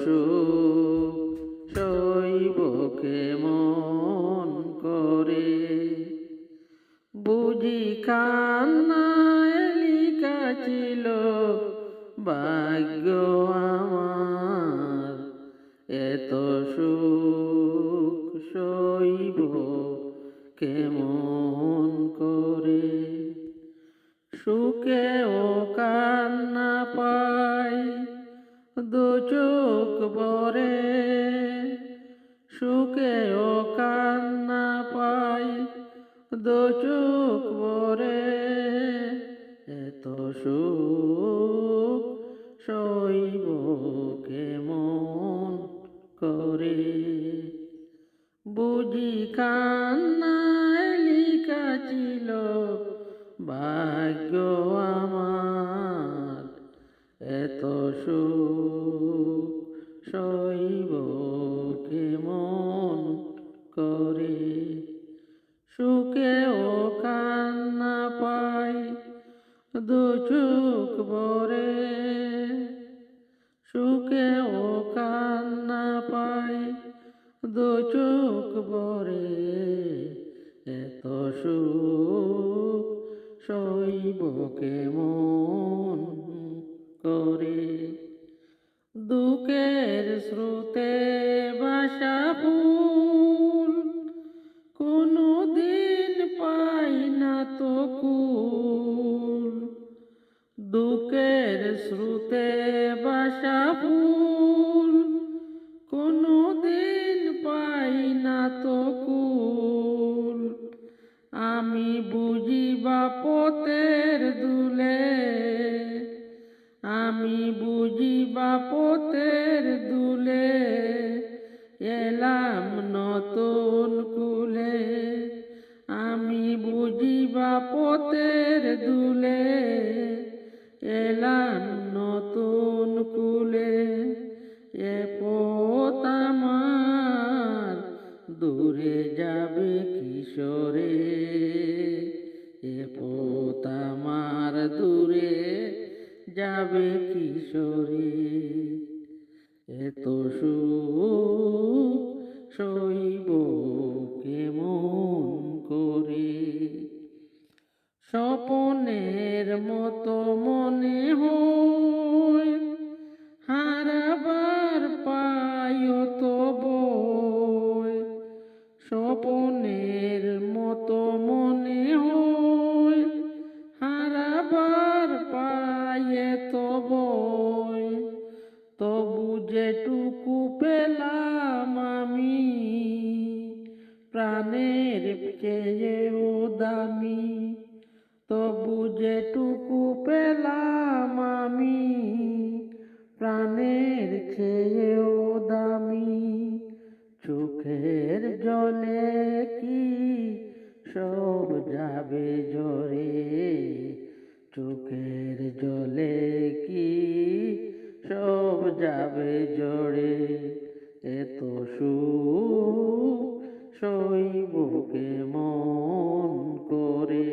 সুখ সইব কেমন করে, বুঝি কান্নায় লিখা ছিল ভাগ্য আমার, এত সুখ সইব কেমন করে। সুখেও কান্না পাই দু চোখ ভরে, সুখেও কান্না পাই দু চোখ ভরে, এত সুখ সইব কেমন করে, বুঝি কান্নায় লিখা ছিল ভাগ্য আমার, এত সুখ সইব কেমন করে। সুখেও কান্না পাই দু চোখ ভরে, সুখেও কান্না পাই দু চোখ ভরে, এত সুখ সইব কেমন করে। দুঃখের স্রোতে ভাসা ফুল কোনো দিন পাই না তো কুল, দুঃখের স্রোতে ভাসা ফুল কোনো দিন পাই না তো কুল, আমি বুঝি বাপতের দুলে, আমি বুঝি বাপতের দুলে, এলাম নতুন কুলে, আমি বুঝি বাপতের দুলে, এলাম নতুন কুলে, এ পথ আমার দূরে যাবে কিশোরে, এ পথ আমার দূরে যাবে কিশোরে, এত সুখ সইব কেমন করে। স্বপনের মতো মনে হয় হারাবার পায় তো বই, স্বপনের মতো মনে হয় হারাবার পায় তো বই, তবু যেটুকু পেলাম আমি প্রাণের চেয়েও দামি, তবু যেটুকু পেলাম আমি প্রাণের চেয়েও দামি, চোখের জলে কি সব যাবে ঝরে, চোখের জলে কি সব যাবে ঝরে, এত সুখ সইব কেমন করে,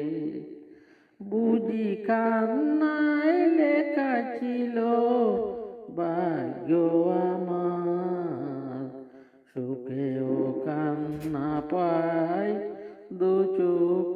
বুঝি কান্নায় লেখা ছিল ভাগ্য আমার, সুখেও কান্না পাই দু চোখ